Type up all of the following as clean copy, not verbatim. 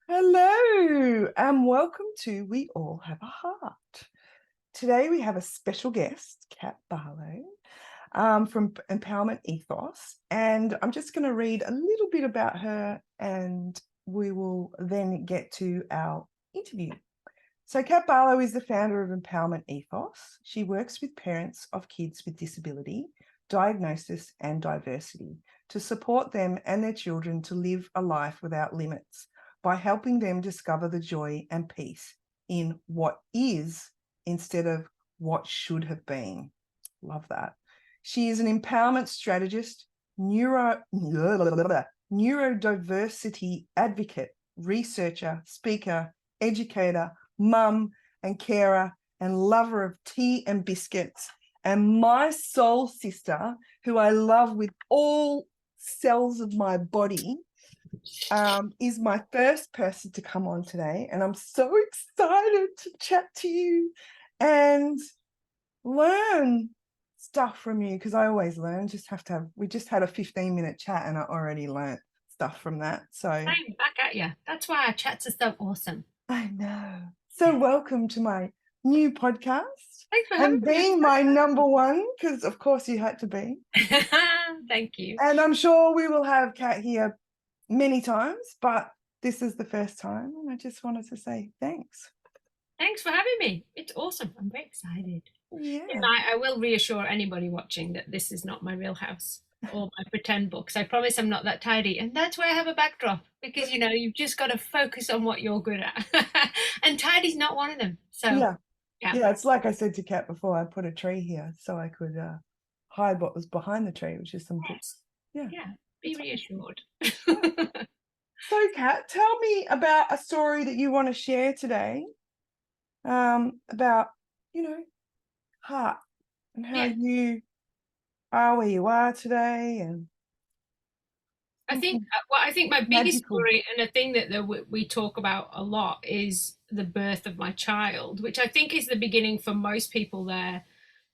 Hello and welcome to We All Have a Heart. Today we have a special guest, Kat Barlow, from Empowerment Ethos, and I'm just going to read a little bit about her and we will then get to our interview. So Kat Barlow is the founder of Empowerment Ethos. She works with parents of kids with disability, diagnosis and diversity to support them and their children to live a life without limits, by helping them discover the joy and peace in what is instead of what should have been. Love that. She is an empowerment strategist, neurodiversity advocate, researcher, speaker, educator, mum and carer, and lover of tea and biscuits, and my soul sister, who I love with all cells of my body, is my first person to come on today, and I'm so excited to chat to you and learn stuff from you, because I always learn. We just had a 15-minute chat and I already learned stuff from that. So I'm back at you. That's why our chats are so awesome. I know. So welcome to my new podcast Thanks for having and me. being my number one, because of course you had to be. Thank you. And I'm sure we will have Kat here many times, but this is the first time, and I just wanted to say thanks. Thanks for having me. It's awesome. I'm very excited. And Yeah. I will reassure anybody watching that this is not my real house or my pretend books. I promise I'm not that tidy. And that's why I have a backdrop, because you've just got to focus on what you're good at. And tidy's not one of them. So, Yeah. yeah. Yeah, it's like I said to Kat before, I put a tree here so I could hide what was behind the tree, which is some books. Yeah. Yeah. Be reassured. So, Kat, tell me about a story that you want to share today, about, heart and how Yeah. you are where you are today, and something I think my biggest magical. story, and a thing that we talk about a lot, is the birth of my child, which I think is the beginning for most people.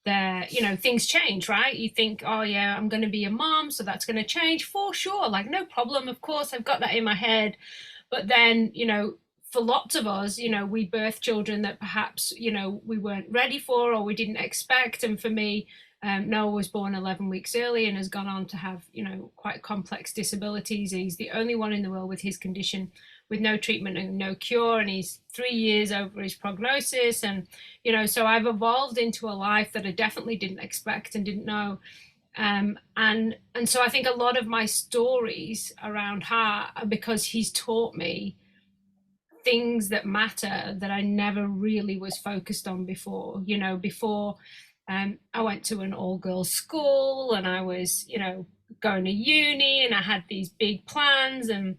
Things change, right? You think, oh yeah, I'm going to be a mom, so that's going to change for sure. Like, no problem. Of course, I've got that in my head. But then, for lots of us, we birth children that perhaps, we weren't ready for or we didn't expect. And for me, Noah was born 11 weeks early and has gone on to have, quite complex disabilities. He's the only one in the world with his condition, with no treatment and no cure. And he's 3 years over his prognosis. And, so I've evolved into a life that I definitely didn't expect and didn't know. And so I think a lot of my stories around heart are because he's taught me things that matter that I never really was focused on before. Before I went to an all-girls school and I was, going to uni, and I had these big plans, and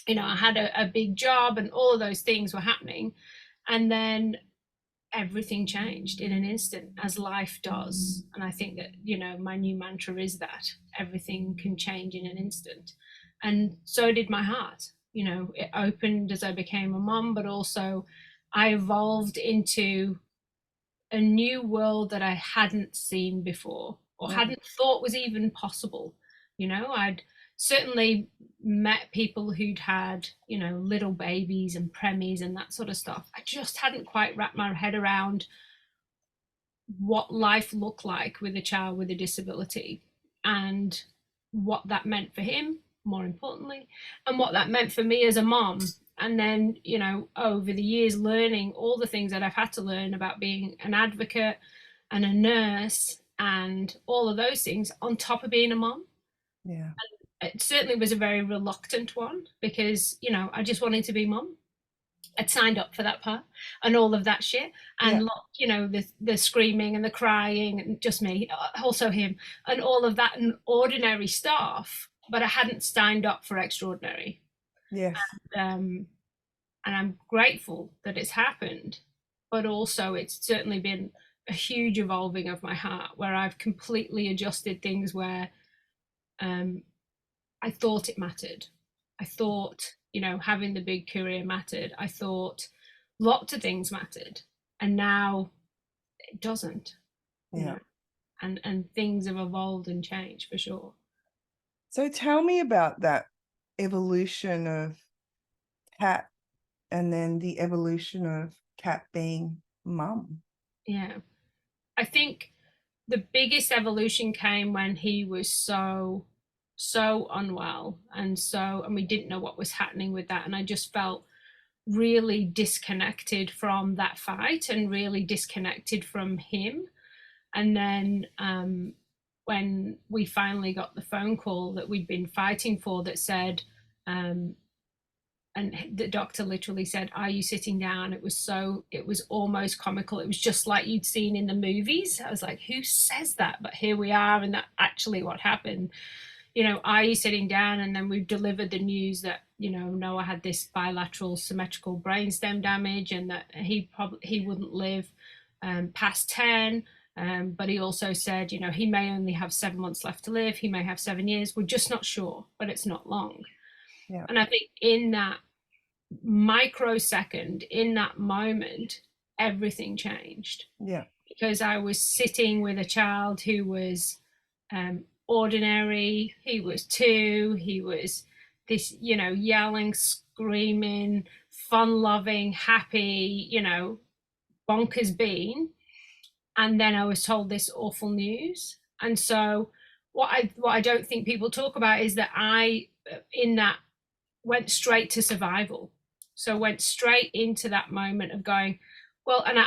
I had a big job, and all of those things were happening. And then everything changed in an instant, as life does. And I think that, my new mantra is that everything can change in an instant. And so did my heart. It opened as I became a mom, but also I evolved into a new world that I hadn't seen before or hadn't thought was even possible. I'd certainly met people who'd had, little babies and preemies and that sort of stuff. I just hadn't quite wrapped my head around what life looked like with a child with a disability, and what that meant for him, more importantly, and what that meant for me as a mom. And then, over the years, learning all the things that I've had to learn about being an advocate and a nurse and all of those things on top of being a mom. Yeah. It certainly was a very reluctant one, because, I just wanted to be mom. I'd signed up for that part and all of that shit, Yeah. and the screaming and the crying, and just me, also him, and all of that, and ordinary stuff. But I hadn't signed up for extraordinary. Yes. And I'm grateful that it's happened, but also it's certainly been a huge evolving of my heart, where I've completely adjusted things where I thought it mattered. I thought, having the big career mattered. I thought lots of things mattered. And now it doesn't, you Yeah. know, and things have evolved and changed for sure. So tell me about that evolution of Kat and then the evolution of Kat being mum. Yeah. I think the biggest evolution came when he was so unwell, and we didn't know what was happening with that, and I just felt really disconnected from that fight and really disconnected from him. And then when we finally got the phone call that we'd been fighting for, that said, and the doctor literally said, "Are you sitting down?" It was almost comical. It was just like you'd seen in the movies. I was like, who says that? But here we are, and that's actually what happened. Are you sitting down? And then we've delivered the news that, Noah had this bilateral symmetrical brainstem damage, and that he wouldn't live past 10. But he also said, he may only have 7 months left to live. He may have 7 years. We're just not sure, but it's not long. Yeah. And I think in that microsecond, in that moment, everything changed. Yeah. Because I was sitting with a child who was ordinary. He was 2. He was this, yelling, screaming, fun-loving, happy, bonkers being. And then I was told this awful news. And so what I don't think people talk about is that I, in that, went straight to survival. So went straight into that moment of going, well, and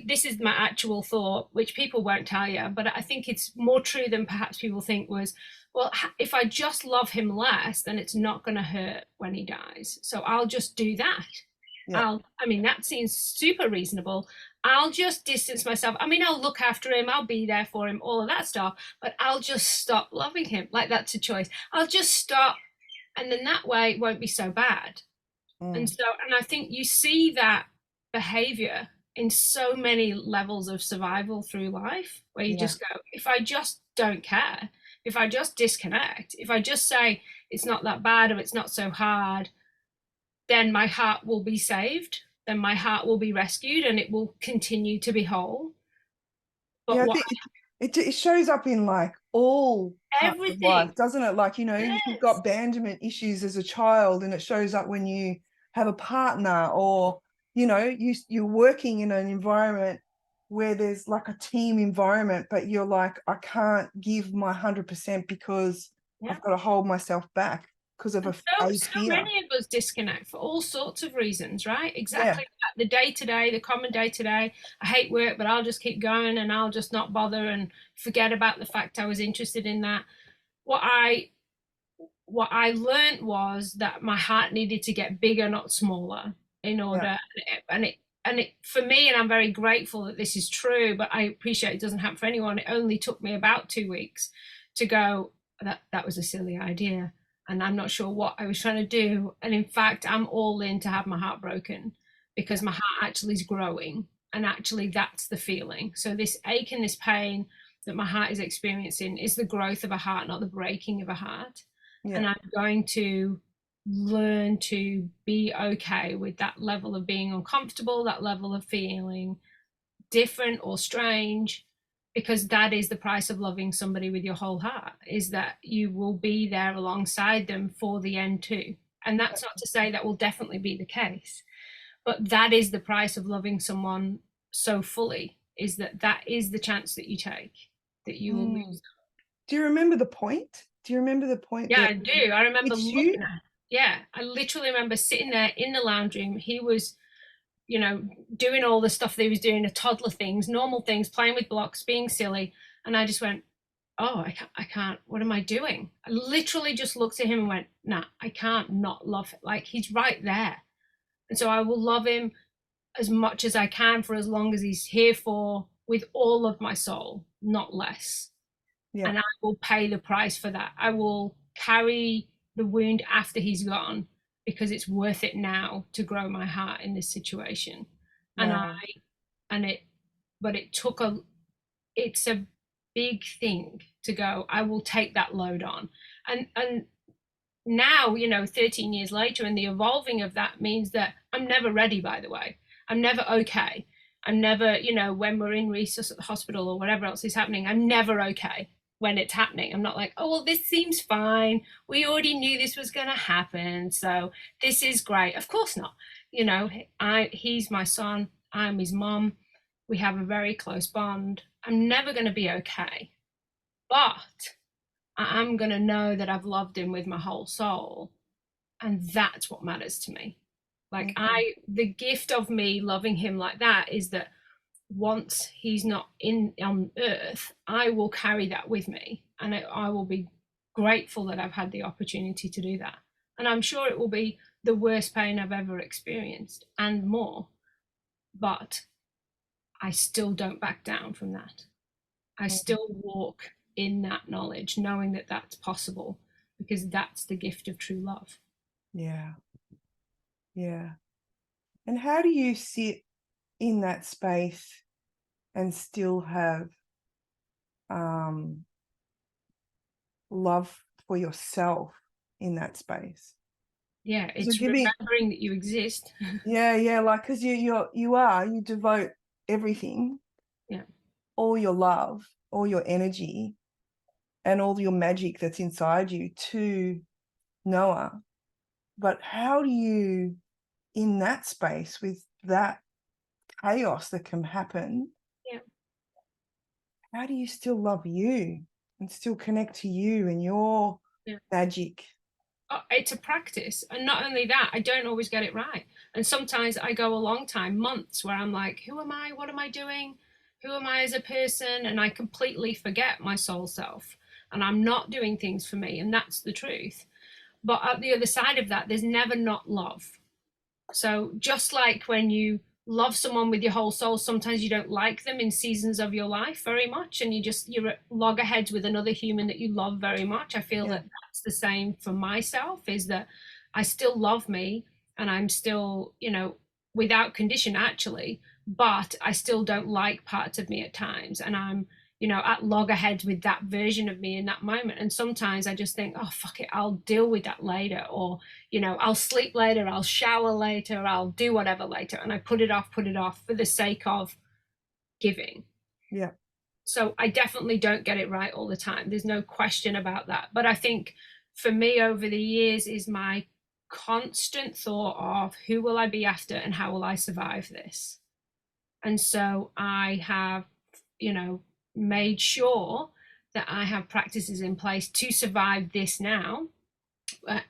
this is my actual thought, which people won't tell you, but I think it's more true than perhaps people think, was, well, if I just love him less, then it's not going to hurt when he dies. So I'll just do that. Yeah. That seems super reasonable. I'll just distance myself. I'll look after him. I'll be there for him, all of that stuff, but I'll just stop loving him. Like, that's a choice. I'll just stop. And then that way it won't be so bad. And I think you see that behavior in so many levels of survival through life, where you just go, if I just don't care, if I just disconnect, if I just say it's not that bad or it's not so hard, then my heart will be saved, then my heart will be rescued, and it will continue to be whole. But I think it shows up in like all parts of life, doesn't it? Like, yes. You've got abandonment issues as a child, and it shows up when you have a partner, or you're working in an environment where there's like a team environment, but you're like, I can't give my 100% because I've got to hold myself back because of a so fear. many of us disconnect for all sorts of reasons, right? Exactly. The day-to-day, the common day-to-day. I hate work, but I'll just keep going, and I'll just not bother and forget about the fact I was interested in that. What I learned was that my heart needed to get bigger, not smaller, in order. And it for me, and I'm very grateful that this is true, but I appreciate it doesn't happen for anyone. It only took me about 2 weeks to go, that was a silly idea, and I'm not sure what I was trying to do. And in fact, I'm all in to have my heart broken, because my heart actually is growing, and actually that's the feeling. So this ache and this pain that my heart is experiencing is the growth of a heart, not the breaking of a heart. And I'm going to learn to be okay with that level of being uncomfortable, that level of feeling different or strange, because that is the price of loving somebody with your whole heart, is that you will be there alongside them for the end too. And that's not to say that will definitely be the case, but that is the price of loving someone so fully, is that is the chance that you take, that you will lose. Do you remember the point? Yeah, I do. I remember looking at. Yeah, I literally remember sitting there in the lounge room. He was, doing all the stuff that he was doing, the toddler things, normal things, playing with blocks, being silly. And I just went, oh, I can't, what am I doing? I literally just looked at him and went, nah, I can't not love him. Like, he's right there. And so I will love him as much as I can for as long as he's here for, with all of my soul, not less. Yeah. And I will pay the price for that. I will carry the wound after he's gone, because it's worth it now to grow my heart in this situation. Wow. It's a big thing to go, I will take that load on. And now, 13 years later, and the evolving of that means that I'm never ready, by the way. I'm never okay. I'm never, when we're in resus at the hospital or whatever else is happening, I'm never okay. when it's happening. I'm not like, oh, well, this seems fine. We already knew this was going to happen. So this is great. Of course not. You know, he's my son. I'm his mom. We have a very close bond. I'm never going to be okay. But I'm going to know that I've loved him with my whole soul. And that's what matters to me. Like, the gift of me loving him like that is that once he's not on earth, I will carry that with me, and I will be grateful that I've had the opportunity to do that. And I'm sure it will be the worst pain I've ever experienced and more, but I still don't back down from that. I still walk in that knowledge, knowing that that's possible, because that's the gift of true love. Yeah. Yeah. And how do you sit in that space and still have love for yourself in that space? Yeah, So it's remembering that you exist. yeah, like, because you devote everything, Yeah, all your love, all your energy, and all your magic that's inside you to Noah. But how do you, in that space with that chaos that can happen, yeah. how do you still love you and still connect to you and your Yeah. magic? It's a practice, and not only that, I don't always get it right, and sometimes I go a long time, months, where I'm like, who am I, what am I doing, who am I as a person, and I completely forget my soul self, and I'm not doing things for me, and that's the truth. But at the other side of that, there's never not love. So just like when you love someone with your whole soul, sometimes you don't like them in seasons of your life very much, and you're at loggerheads with another human that you love very much. I feel that that's the same for myself, is that I still love me, and I'm still, without condition actually, but I still don't like parts of me at times, and I'm at loggerheads with that version of me in that moment. And sometimes I just think, oh, fuck it, I'll deal with that later. Or, I'll sleep later, I'll shower later, I'll do whatever later. And I put it off for the sake of giving. Yeah. So I definitely don't get it right all the time. There's no question about that. But I think for me over the years is my constant thought of who will I be after and how will I survive this? And so I have, made sure that I have practices in place to survive this now,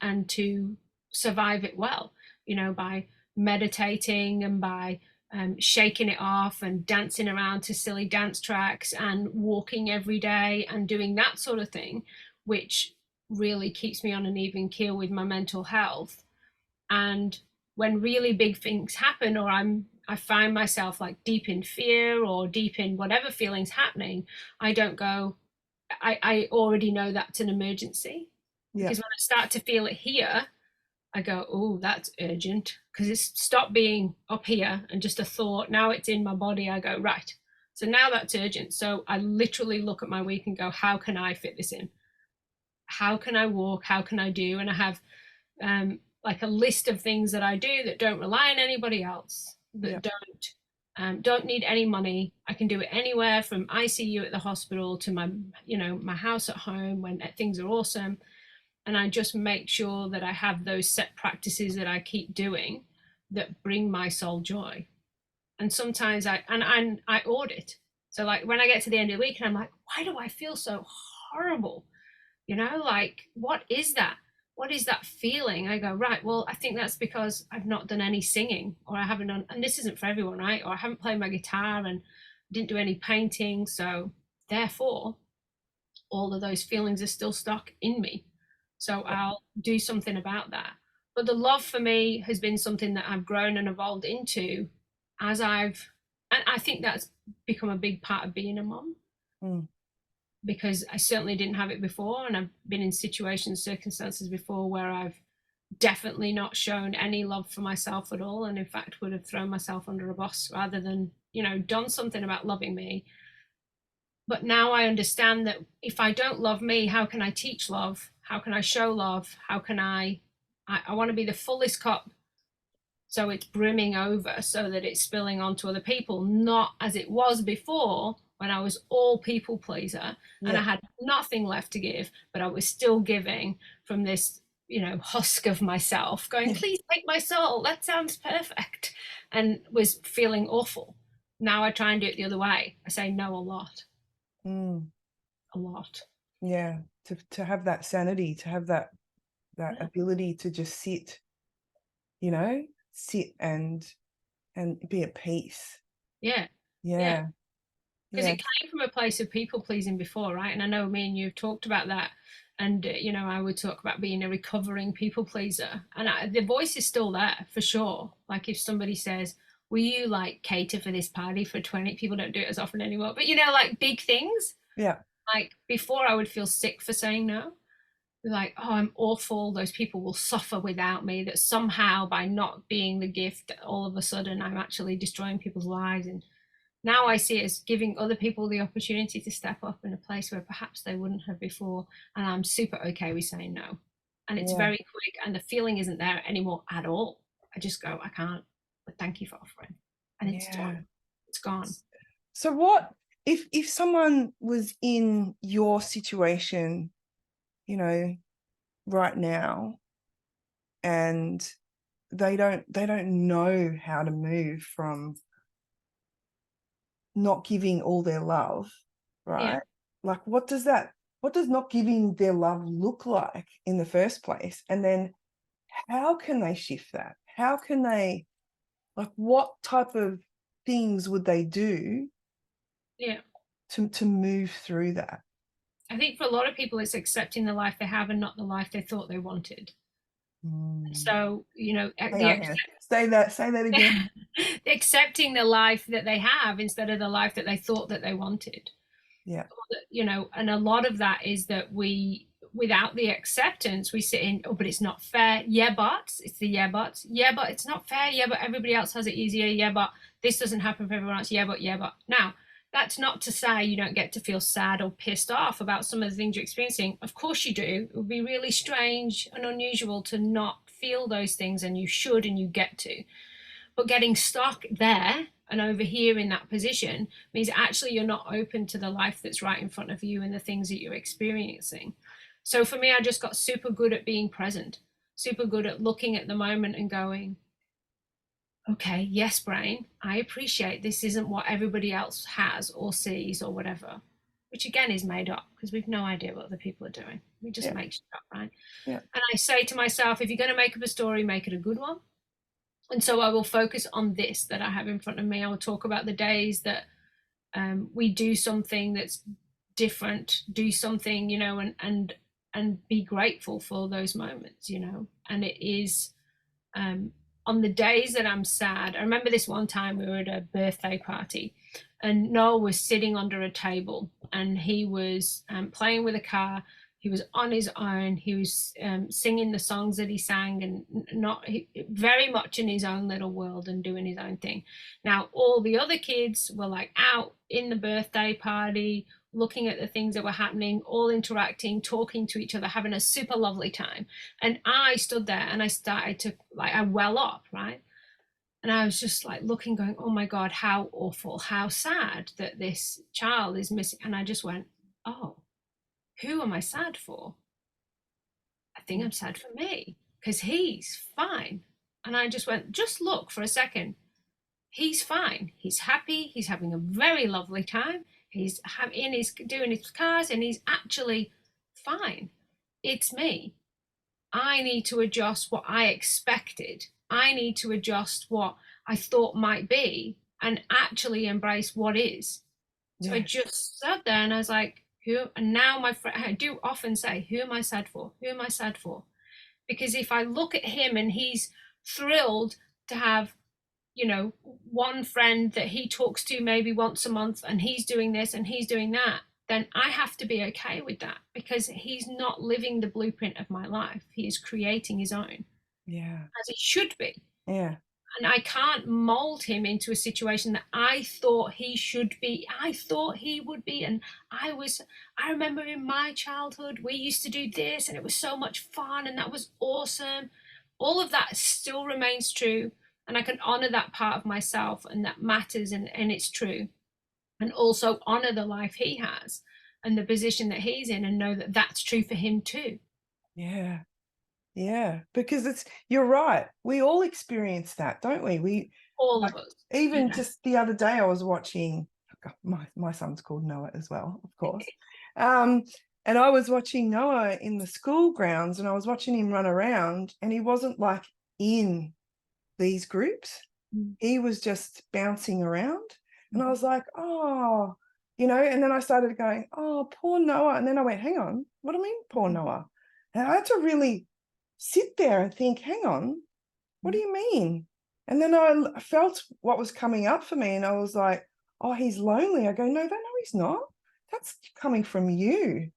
and to survive it well, by meditating and by shaking it off and dancing around to silly dance tracks and walking every day and doing that sort of thing, which really keeps me on an even keel with my mental health. And when really big things happen, or I find myself like deep in fear or deep in whatever feelings happening, I don't go, I already know that's an emergency. Yeah. Because when I start to feel it here, I go, oh, that's urgent. Because it's stopped being up here and just a thought. Now it's in my body. I go, right. So now that's urgent. So I literally look at my week and go, how can I fit this in? How can I walk? How can I do? And I have like a list of things that I do that don't rely on anybody else, that don't need any money. I can do it anywhere from ICU at the hospital to my house at home when things are awesome. And I just make sure that I have those set practices that I keep doing that bring my soul joy. And sometimes I audit. So like when I get to the end of the week and I'm like, why do I feel so horrible? Like, what is that? What is that feeling? I go, right, well, I think that's because I've not done any singing, or I haven't done, and this isn't for everyone, right? Or I haven't played my guitar and didn't do any painting. So therefore, all of those feelings are still stuck in me. So I'll do something about that. But the love for me has been something that I've grown and evolved into and I think that's become a big part of being a mom. Because I certainly didn't have it before, and I've been in circumstances before where I've definitely not shown any love for myself at all, and in fact would have thrown myself under a bus rather than done something about loving me. But now I understand that if I don't love me, how can I teach love? How can I show love? How can I want to be the fullest cup, so it's brimming over, so that it's spilling onto other people, not as it was before, when I was all people pleaser and I Yeah. had nothing left to give, but I was still giving from this, husk of myself going, please take my soul. That sounds perfect. And was feeling awful. Now I try and do it the other way. I say no a lot. Mm. A lot. Yeah. To have that sanity, to have that Yeah. ability to just sit, sit and be at peace. Yeah. Yeah. Yeah. Because Yeah. it came from a place of people pleasing before, right? And I know me and you've talked about that. And, I would talk about being a recovering people pleaser. And the voice is still there for sure. Like if somebody says, will you like cater for this party for 20 people? Don't do it as often anymore. But, like big things. Yeah. Like before, I would feel sick for saying no. Like, oh, I'm awful. Those people will suffer without me. That somehow by not being the gift, all of a sudden I'm actually destroying people's lives. And now I see it as giving other people the opportunity to step up in a place where perhaps they wouldn't have before. And I'm super okay with saying no. And it's Yeah. very quick and the feeling isn't there anymore at all. I just go, I can't, but thank you for offering. And it's Yeah. done. It's gone. So what if someone was in your situation, right now, and they don't know how to move from not giving all their love, Yeah. right? Like what does not giving their love look like in the first place? And then how can they shift that? How can they, like, what type of things would they do Yeah. to move through that? I think for a lot of people, it's accepting the life they have and not the life they thought they wanted. Mm. So, Hang on, say that again. accepting the life that they have instead of the life that they thought that they wanted. Yeah. And a lot of that is that without the acceptance, we sit in, oh, but it's not fair. Yeah, but it's the yeah, but it's not fair. Yeah, but everybody else has it easier. Yeah, but this doesn't happen for everyone else. Yeah, but. Now, that's not to say you don't get to feel sad or pissed off about some of the things you're experiencing. Of course you do. It would be really strange and unusual to not feel those things, and you should and you get to. But getting stuck there and over here in that position means actually you're not open to the life that's right in front of you and the things that you're experiencing. So for me, I just got super good at being present, super good at looking at the moment and going, okay, yes, brain, I appreciate this isn't what everybody else has or sees or whatever, which again is made up because we've no idea what other people are doing. We just Yeah. make shit up, right? Yeah. And I say to myself, if you're going to make up a story, make it a good one. And so I will focus on this that I have in front of me. I will talk about the days that we do something that's different, do something, and be grateful for those moments, And it is on the days that I'm sad. I remember this one time we were at a birthday party, and Noel was sitting under a table, and he was playing with a car. He was on his own. He was singing the songs that he sang, and very much in his own little world and doing his own thing. Now, all the other kids were like out in the birthday party, looking at the things that were happening, all interacting, talking to each other, having a super lovely time. And I stood there and I started to, like, I well up, right? And I was just like looking, going, oh my God, how awful, how sad that this child is missing. And I just went, oh, who am I sad for? I think I'm sad for me because he's fine. And I just went, just look for a second. He's fine. He's happy. He's having a very lovely time. He's doing his cars and he's actually fine. It's me. I need to adjust what I expected. I need to adjust what I thought might be and actually embrace what is. So I Yeah. just sat there and I was like, who? And now my friend, I do often say, who am I sad for? Who am I sad for? Because if I look at him and he's thrilled to have, one friend that he talks to maybe once a month and he's doing this and he's doing that, then I have to be okay with that because he's not living the blueprint of my life. He is creating his own, Yeah. as he should be. Yeah. And I can't mold him into a situation that I thought he should be. I thought he would be. And I remember in my childhood, we used to do this and it was so much fun and that was awesome. All of that still remains true. And I can honor that part of myself and that matters and it's true. and also honor the life he has and the position that he's in, and know that that's true for him too. Yeah. Yeah, because you're right. We all experience that, don't we? All Like, of us. even Yeah. just the other day I was watching, my son's called Noah as well, of course. Um, and I was watching Noah in the school grounds, and I was watching him run around, and he wasn't like in these groups. He was just bouncing around. And I was like, oh, and then I started going, oh, poor Noah. And then I went, hang on, what do you mean, poor Noah? And I had to really sit there and think, hang on, what do you mean? And then I felt what was coming up for me, and I was like, oh, he's lonely. I go, no, he's not. That's coming from you.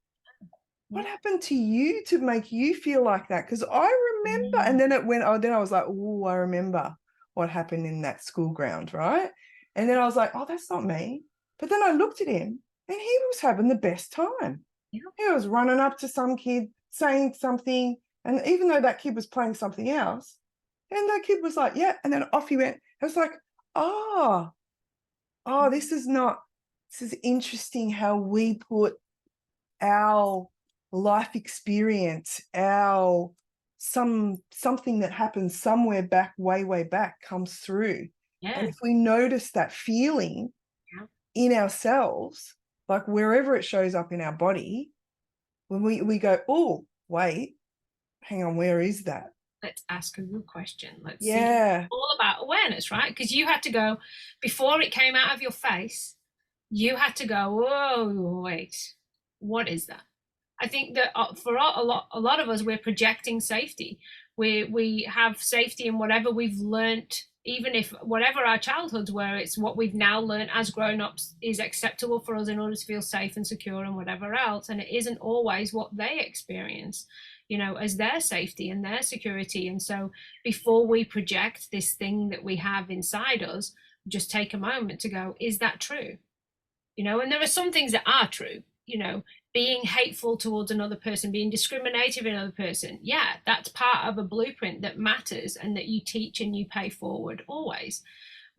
What happened to you to make you feel like that? Because I remember, and then then I was like, oh, I remember what happened in that school ground, right? And then I was like, oh, that's not me. But then I looked at him, and he was having the best time. Yeah. He was running up to some kid, saying something, and even though that kid was playing something else, and that kid was like, yeah, and then off he went. I was like, oh, this is interesting how we put our life experience, our something that happens somewhere back, way back, comes through. Yeah. And if we notice that feeling in ourselves, like wherever it shows up in our body, when we go, oh, wait, hang on, where is that? Let's ask a good question. Let's see. Yeah. All about awareness, right? Because you had to go, before it came out of your face, you had to go, whoa, wait, what is that? I think that for a lot of us, we're projecting safety. We have safety in whatever we've learnt, even if whatever our childhoods were, it's what we've now learned as grown-ups is acceptable for us in order to feel safe and secure and whatever else. And it isn't always what they experience, as their safety and their security. And so before we project this thing that we have inside us, just take a moment to go, is that true? And there are some things that are true, being hateful towards another person, being discriminative in another person. Yeah, that's part of a blueprint that matters and that you teach and you pay forward always.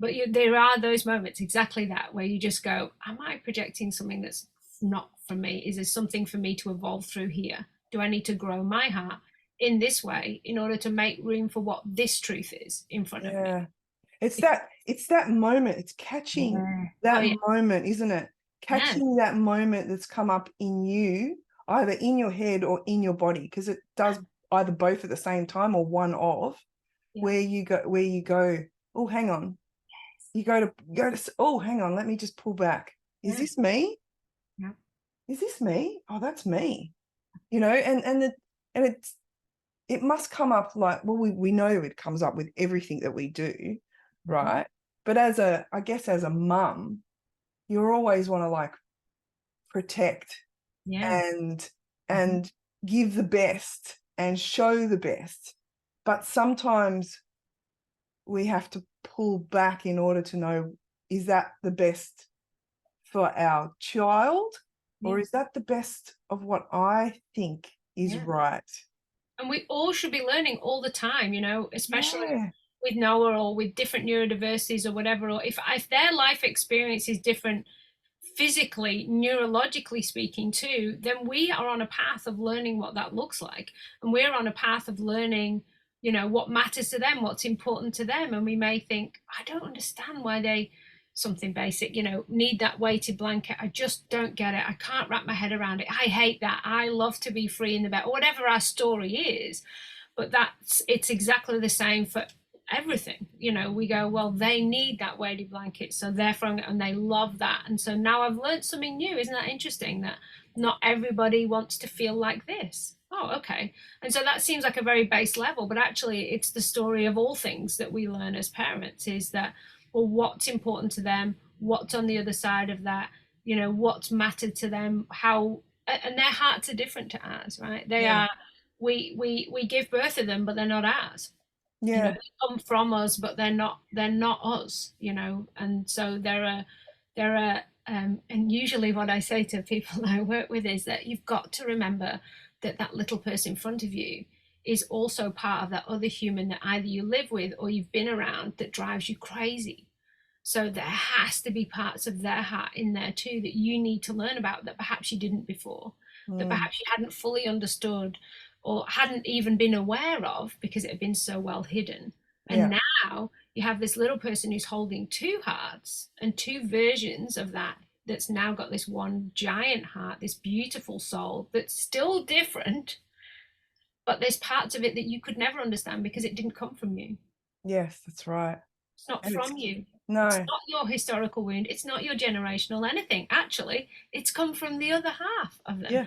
But there are those moments, exactly that, where you just go, am I projecting something that's not for me? Is there something for me to evolve through here? Do I need to grow my heart in this way in order to make room for what this truth is in front of me? It's that moment. It's catching that moment, isn't it? Catching that moment that's come up in you, either in your head or in your body, because it does either both at the same time or one of, where you go, oh, hang on. You go to, oh, hang on, let me just pull back. Is this me? Yeah. Is this me? Oh, that's me. And it must come up like, well, we know it comes up with everything that we do, right? But I guess as a mum, you always want to like protect and give the best and show the best. But sometimes we have to pull back in order to know, is that the best for our child? Or is that the best of what I think is right? And we all should be learning all the time, especially with Noah or with different neurodiversities or whatever. Or if their life experience is different physically, neurologically speaking too, then we are on a path of learning what that looks like. And we're on a path of learning, what matters to them, what's important to them. And we may think, I don't understand why they, something basic, need that weighted blanket. I just don't get it. I can't wrap my head around it. I hate that. I love to be free in the bed, or whatever our story is. But it's exactly the same for everything. We go, well, they need that weighted blanket, so therefore, and they love that. And so now I've learned something new. Isn't that interesting, that not everybody wants to feel like this? Oh, okay. And so that seems like a very base level, but actually it's the story of all things that we learn as parents, is that, well, what's important to them, what's on the other side of that, what's mattered to them, how, and their hearts are different to ours, right? They are, we give birth to them, but they're not ours. They come from us, but they're not us, and so there are and usually what I say to people I work with is that you've got to remember that little person in front of you is also part of that other human that either you live with or you've been around that drives you crazy. So there has to be parts of their heart in there too that you need to learn about, that perhaps you didn't before, that Mm, perhaps you hadn't fully understood or hadn't even been aware of because it had been so well hidden. And yeah. now you have this little person who's holding two hearts and two versions of that, that's now got this one giant heart, this beautiful soul that's still different, but there's parts of it that you could never understand because it didn't come from you. Yes, that's right. It's not And it's from you. It's no. not your historical wound. It's not your generational anything. Actually, it's come from the other half of them. Yeah.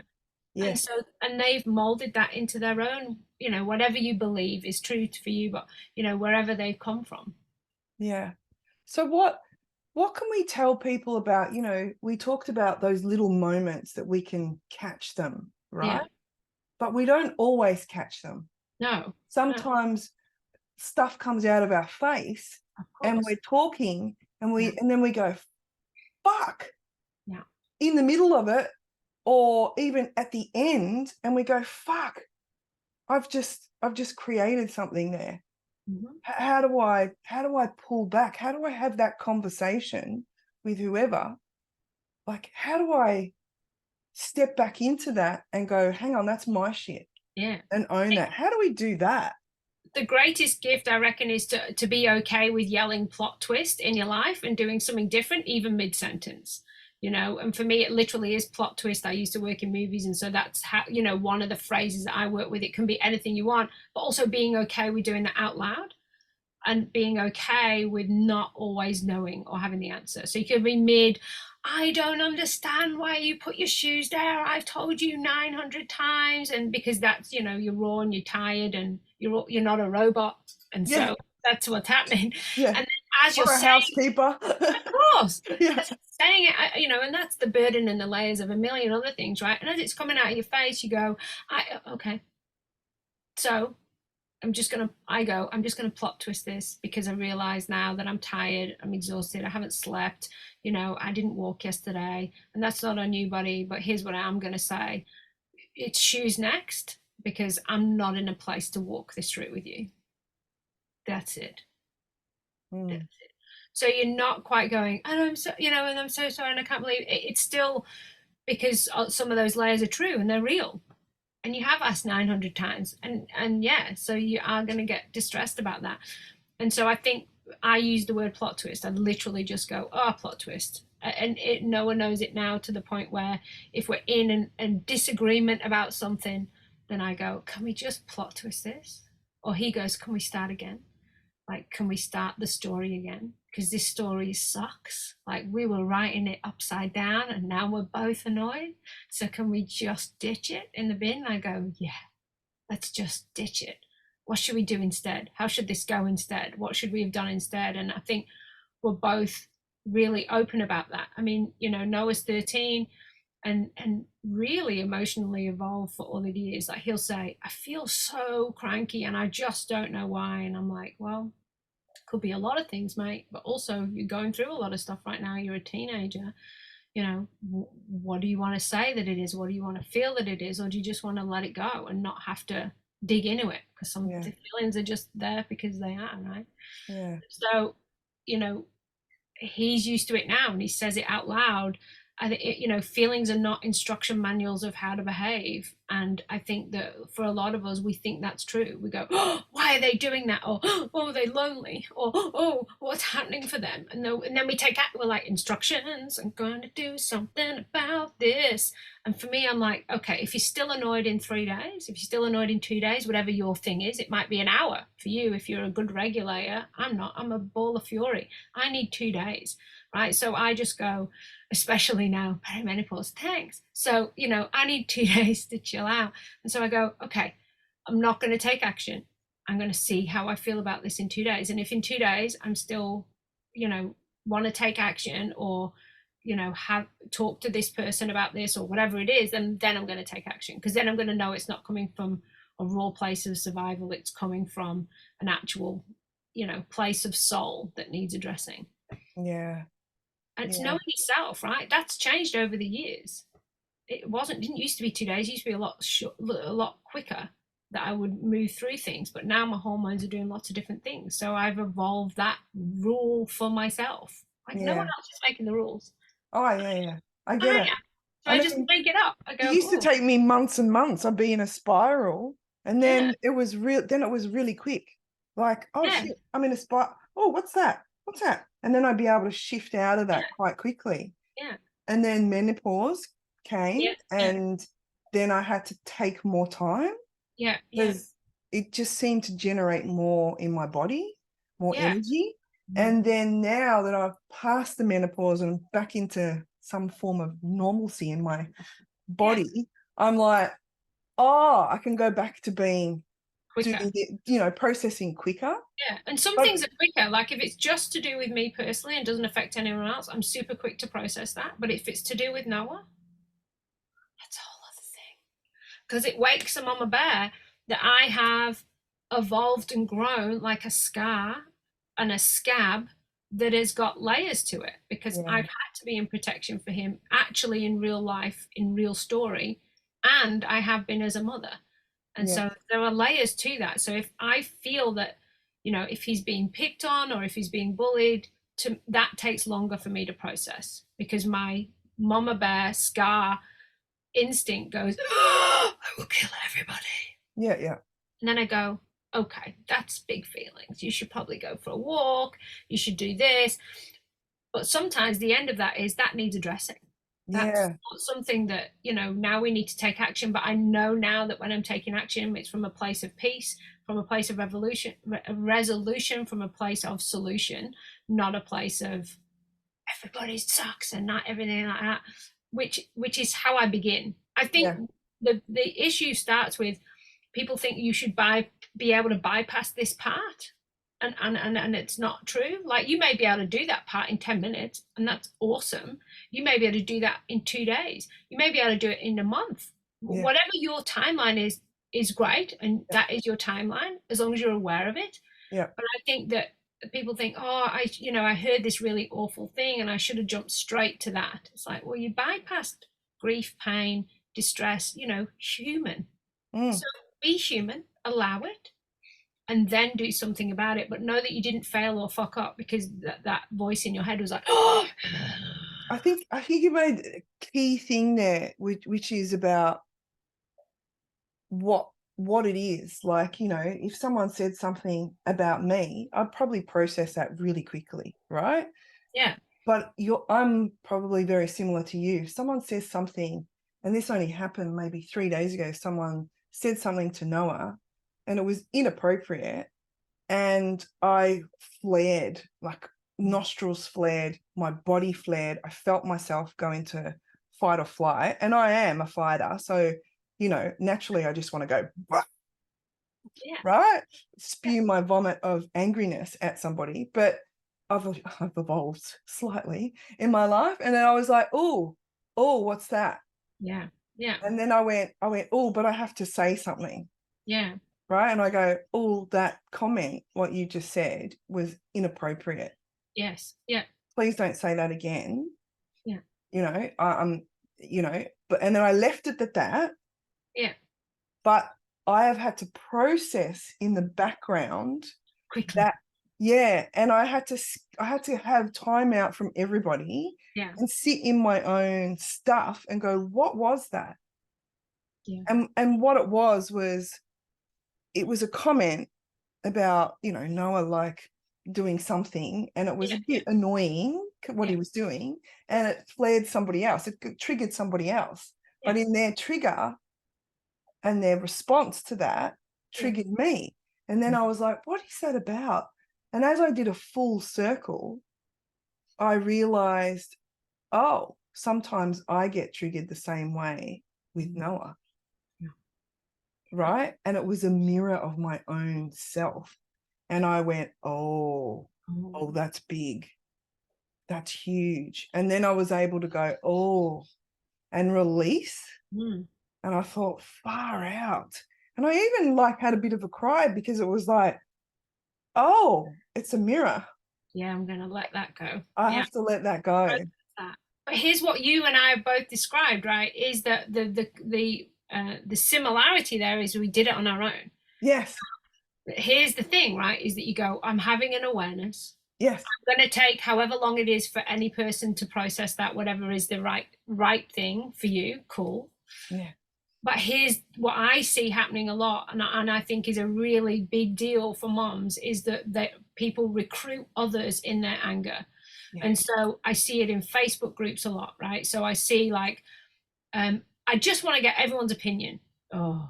And Yes. so, and they've molded that into their own, whatever you believe is true for you, but, wherever they've come from. Yeah. So what can we tell people about, we talked about those little moments that we can catch them, Yeah. right? But we don't always catch them. No, no, Sometimes stuff comes out of our face of and course. we're talking and Yeah. then we go, fuck, Yeah. in the middle of it, or even at the end, and we go, fuck, I've just created something there. Mm-hmm. How do I pull back? How do I have that conversation with whoever? Like, how do I step back into that and go, hang on, that's my shit, Yeah. and own that? How do we do that? The greatest gift, I reckon, is to be okay with yelling plot twist in your life and doing something different, even mid sentence. And for me, it literally is plot twist. I used to work in movies, and so that's how, one of the phrases that I work with. It can be anything you want, but also being okay with doing that out loud and being okay with not always knowing or having the answer. So you could be mid, I don't understand why you put your shoes there. I've told you 900 times. And because that's, you're raw and you're tired and you're not a robot. And Yeah, so that's what's happening. yeah. And then as you're Or a saying, housekeeper. of course, Yeah, as you're saying it, and that's the burden and the layers of a million other things, right? And as it's coming out of your face, you go, okay. So I'm just gonna plot twist this because I realize now that I'm tired, I'm exhausted, I haven't slept, I didn't walk yesterday, and that's not on you, buddy. But here's what I'm gonna say. It's shoes next because I'm not in a place to walk this route with you. That's it. That's mm, it. So you're not quite going, and I'm so, and I'm so sorry, and I can't believe it. It's still because some of those layers are true and they're real, and you have asked 900 times, and yeah, so you are going to get distressed about that. And so I think I use the word plot twist. I literally just go, oh, plot twist. And no one knows it now, to the point where if we're in an disagreement about something, then I go, can we just plot twist this? Or he goes, can we start again? Like, can we start the story again? Because this story sucks. Like, we were writing it upside down and now we're both annoyed. So can we just ditch it in the bin? I go, yeah, let's just ditch it. What should we do instead? How should this go instead? What should we have done instead? And I think we're both really open about that. I mean, Noah's 13 and really emotionally evolved for all of years. Like, he'll say, I feel so cranky and I just don't know why. And I'm like, well, could be a lot of things, mate, but also you're going through a lot of stuff right now. You're a teenager. What do you want to say that it is? What do you want to feel that it is? Or do you just want to let it go and not have to dig into it? Because some yeah, feelings are just there because they are, right? yeah, So, you know, he's used to it now and he says it out loud. Feelings are not instruction manuals of how to behave. And I think that for a lot of us, we think that's true. We go, oh, why are they doing that? Or, oh, are they lonely? Or, oh, what's happening for them? And then we take act. We're like, instructions, I'm going to do something about this. And for me, I'm like, okay, if you're still annoyed in 3 days, if you're still annoyed in 2 days, whatever your thing is, it might be an hour for you. If you're a good regulator, I'm not, I'm a ball of fury. I need 2 days, right? So I just go, especially now, perimenopause, thanks. So, I need 2 days to chill out. And so I go, okay, I'm not going to take action. I'm going to see how I feel about this in 2 days. And if in 2 days I'm still, want to take action, or, have talk to this person about this or whatever it is, then I'm going to take action, because then I'm going to know it's not coming from a raw place of survival. It's coming from an actual, place of soul that needs addressing. yeah, And it's yeah, knowing yourself, right? That's changed over the years. Didn't used to be 2 days. It used to be a lot quicker that I would move through things. But now my hormones are doing lots of different things. So I've evolved that rule for myself. Like no one Yeah. else is making the rules. Oh, yeah, yeah. I get I it. am. So I I just mean, make it up. I it go, used to oh, take me months and months. I'd be in a spiral, and yeah, then it was real. Then it was really quick. Like, oh yeah, shit, I'm in a spot. Oh, what's that? What's that? And then I'd be able to shift out of yeah, that quite quickly. yeah, And then menopause came, yeah, yeah, and then I had to take more time yeah, yeah, because it just seemed to generate more in my body, more yeah. energy. Mm. And then now that I've passed the menopause and back into some form of normalcy in my Yeah, body, I'm like, oh, I can go back to being quicker. doing the, processing quicker. Yeah, and some But things are quicker. Like if it's just to do with me personally and doesn't affect anyone else, I'm super quick to process that. But if it's to do with Noah, that's a whole other thing. Because it wakes a mama bear that I have evolved and grown like a scar and a scab that has got layers to it because yeah, I've had to be in protection for him actually in real life, in real story, and I have been as a mother. And yeah, so there are layers to that. So if I feel that, if he's being picked on or if he's being bullied, that takes longer for me to process because my mama bear scar instinct goes, oh, I will kill everybody. yeah, yeah, And then I go, okay, that's big feelings. You should probably go for a walk. You should do this. But sometimes the end of that is that needs addressing. That's yeah, not something that, now we need to take action. But I know now that when I'm taking action, it's from a place of peace, from a place of resolution, from a place of solution, not a place of everybody sucks and not everything like that, which is how I begin. I think yeah, the issue starts with people think you should be able to bypass this part. And it's not true. Like you may be able to do that part in 10 minutes, and that's awesome. You may be able to do that in 2 days. You may be able to do it in a month. yeah, Whatever your timeline is great, and yeah, that is your timeline as long as you're aware of it. yeah, But I think that people think, oh, I heard this really awful thing and I should have jumped straight to that. It's like, well, you bypassed grief, pain, distress, human. mm. So be human, allow it, and then do something about it. But know that you didn't fail or fuck up because that voice in your head was like, oh, I think you made a key thing there, which is about what it is. Like, if someone said something about me, I'd probably process that really quickly, right? yeah, But I'm probably very similar to you. If someone says something, and this only happened maybe 3 days ago, someone said something to Noah and it was inappropriate, and I flared, like nostrils flared, my body flared. I felt myself go into fight or flight, and I am a fighter. So, naturally I just want to go, yeah, right? yeah, Spew my vomit of angriness at somebody. But I've evolved slightly in my life. And then I was like, what's that? yeah, yeah, And then I went, oh, but I have to say something. yeah, Right. And I go, oh, that comment, what you just said was inappropriate. yes, yeah, Please don't say that again. yeah, I'm, but, and then I left it at that. yeah, But I have had to process in the background quickly, that, yeah, and I had to have time out from everybody yeah, and sit in my own stuff and go, what was that? yeah, And what it was it was a comment about, Noah, like, doing something, and it was yeah, a yeah, bit annoying what yeah, he was doing, and it flared somebody else. It triggered somebody else. yeah, But in their trigger and their response to that yeah, triggered me. And then I was like, what is that about? And as I did a full circle, I realized, oh, sometimes I get triggered the same way with Noah, yeah, right? And it was a mirror of my own self. And I went, oh, that's big. That's huge. And then I was able to go, and release. mm, And I thought, far out. And I even had a bit of a cry because it was like, oh, it's a mirror. yeah, I'm gonna let that go. I Yeah, have to let that go. that. But here's what you and I have both described, right? Is that the similarity there is we did it on our own. Yes. But here's the thing, right? Is that you go, I'm having an awareness. Yes. I'm going to take however long it is for any person to process that, whatever is the right thing for you. Cool. Yeah. But here's what I see happening a lot, and I think is a really big deal for moms, is that people recruit others in their anger. Yeah. And so I see it in Facebook groups a lot, right? So I see like, I just want to get everyone's opinion. Oh,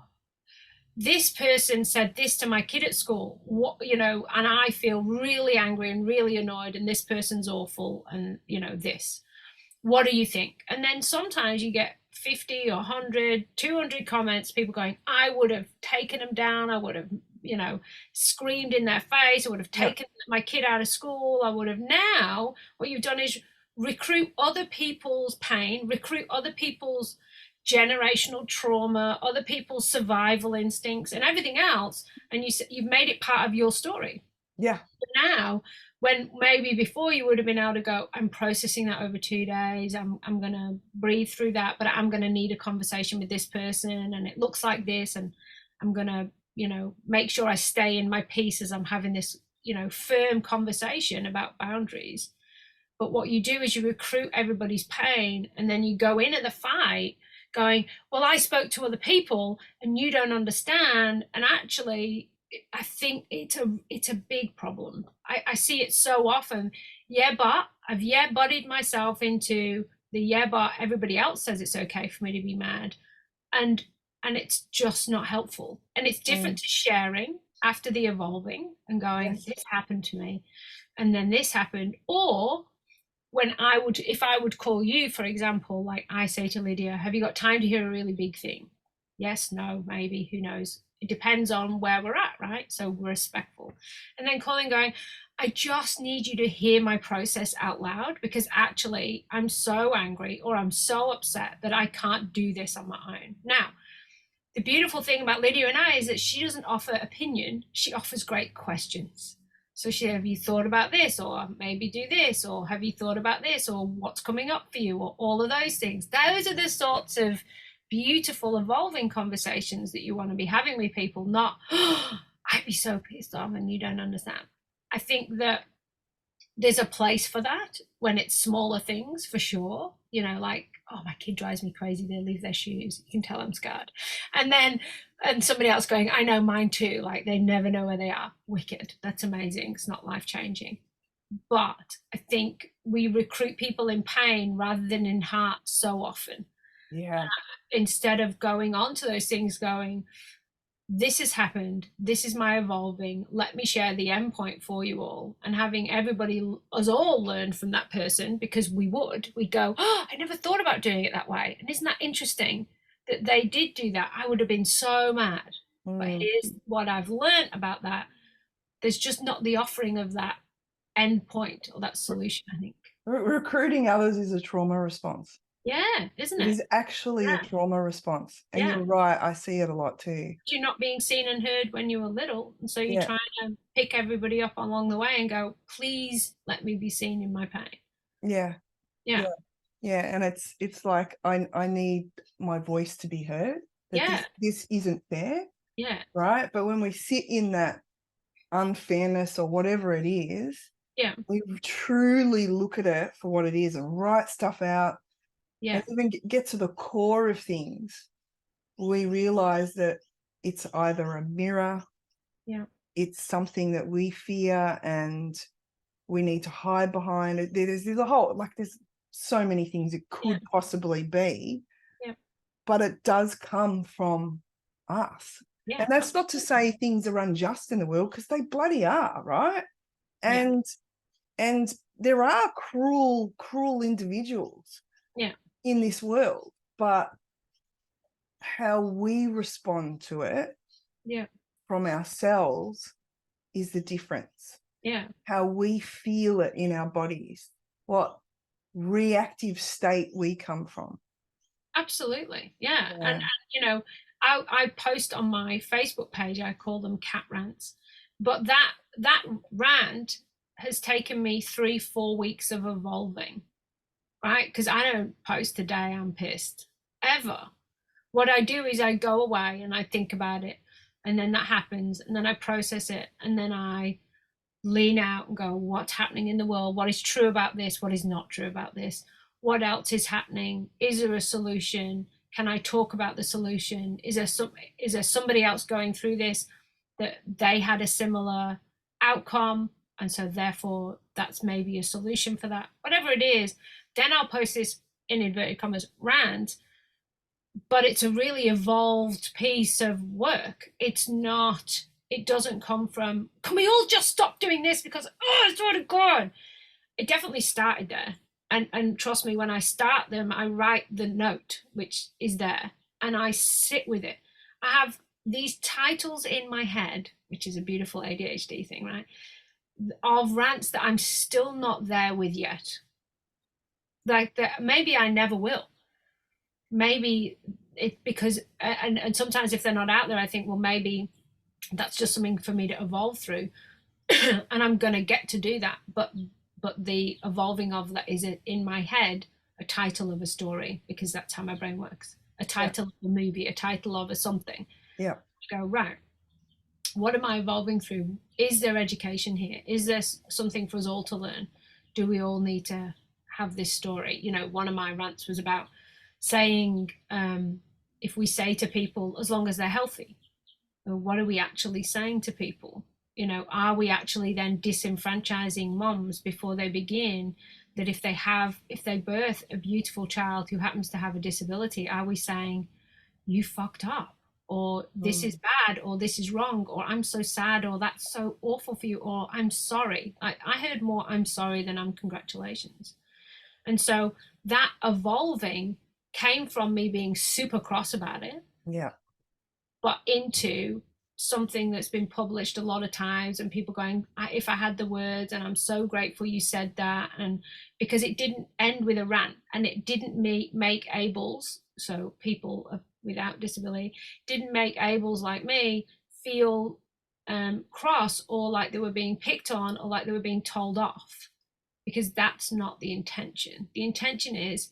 this person said this to my kid at school, what, and I feel really angry and really annoyed, and this person's awful, and this. What do you think? And then sometimes you get 50 or 100, 200 comments, people going, I would have taken them down. I would have, screamed in their face. I would have taken my kid out of school. I would have. Now, what you've done is recruit other people's pain, recruit other people's generational trauma, other people's survival instincts, and everything else. And you've made it part of your story. Yeah. Now, when maybe before you would have been able to go, I'm processing that over 2 days, I'm going to breathe through that, but I'm going to need a conversation with this person, and it looks like this, and I'm going to make sure I stay in my peace as I'm having this firm conversation about boundaries. But what you do is you recruit everybody's pain, and then you go into the fight going, well, I spoke to other people and you don't understand. And actually, I think it's a big problem. I see it so often. Yeah, but I've butted myself into the but everybody else says it's okay for me to be mad. And it's just not helpful. And it's different to sharing after the evolving and going, this happened to me, and then this happened. Or if I would call you, for example, like I say to Lydia, have you got time to hear a really big thing? Yes, no, maybe, who knows? It depends on where we're at, right? So we're respectful. And then calling, going, I just need you to hear my process out loud, because actually I'm so angry or I'm so upset that I can't do this on my own. Now, the beautiful thing about Lydia and I is that she doesn't offer opinion. She offers great questions. So have you thought about this, or maybe do this, or have you thought about this, or what's coming up for you, or all of those things. Those are the sorts of beautiful evolving conversations that you want to be having with people, not, oh, I'd be so pissed off and you don't understand. I think that there's a place for that when it's smaller things, for sure. Like, oh, my kid drives me crazy, they leave their shoes, you can tell I'm scared. And somebody else going, I know, mine too, like they never know where they are. Wicked. That's amazing. It's not life-changing. But I think we recruit people in pain rather than in heart so often. Yeah. Instead of going on to those things, going, this has happened, this is my evolving, let me share the endpoint for you all, and having everybody, us all, learn from that person, because we'd go, oh, I never thought about doing it that way. And isn't that interesting that they did do that? I would have been so mad. But here's what I've learned about that. There's just not the offering of that endpoint or that solution, I think. Recruiting others is a trauma response. Yeah, isn't it? It is actually a trauma response. And you're right, I see it a lot too. You're not being seen and heard when you were little. And so you're trying to pick everybody up along the way and go, please let me be seen in my pain. Yeah. And it's like, I need my voice to be heard. That this isn't fair. Yeah. Right. But when we sit in that unfairness or whatever it is, we truly look at it for what it is and write stuff out. And even get to the core of things, we realize that it's either a mirror, it's something that we fear and we need to hide behind it. There's a whole, like, there's so many things it could possibly be, but it does come from us. And that's not to say things are unjust in the world, because they bloody are, right? And there are cruel individuals in this world, but how we respond to it from ourselves is the difference. How we feel it in our bodies, what reactive state we come from. Absolutely. And I post on my Facebook page, I call them cat rants, but that rant has taken me 3-4 weeks of evolving. Right? Because I don't post today I'm pissed, ever. What I do is I go away and I think about it, and then that happens, and then I process it, and then I lean out and go, what's happening in the world? What is true about this? What is not true about this? What else is happening? Is there a solution? Can I talk about the solution? Is there somebody else going through this that they had a similar outcome, and so therefore that's maybe a solution for that? Whatever it is, then I'll post this in inverted commas rant, but it's a really evolved piece of work. It's not, it doesn't come from, can we all just stop doing this because, oh, it's sort of gone. It definitely started there. And trust me, when I start them, I write the note, which is there, and I sit with it. I have these titles in my head, which is a beautiful ADHD thing, right? Of rants that I'm still not there with yet. Like that, maybe I never will. Maybe it because and sometimes if they're not out there, I think, well, maybe that's just something for me to evolve through. And I'm going to get to do that, but the evolving of that is in my head a title of a story, because that's how my brain works. A title of a movie, a title of a something. Yeah. Go, right, what am I evolving through? Is there education here? Is there something for us all to learn? Do we all need to have this story? You know, one of my rants was about saying, if we say to people, as long as they're healthy, what are we actually saying to people? You know, are we actually then disenfranchising moms before they begin, that if they birth a beautiful child who happens to have a disability, are we saying, you fucked up, or this is bad, or this is wrong, or I'm so sad, or that's so awful for you, or I'm sorry? I heard more I'm sorry than I'm congratulations. And so that evolving came from me being super cross about it, Yeah. but into something that's been published a lot of times, and people going, if I had the words, and I'm so grateful you said that. And because it didn't end with a rant, and it didn't make ables, so people without disability, didn't make ables like me feel cross, or like they were being picked on, or like they were being told off, because that's not the intention. The intention is,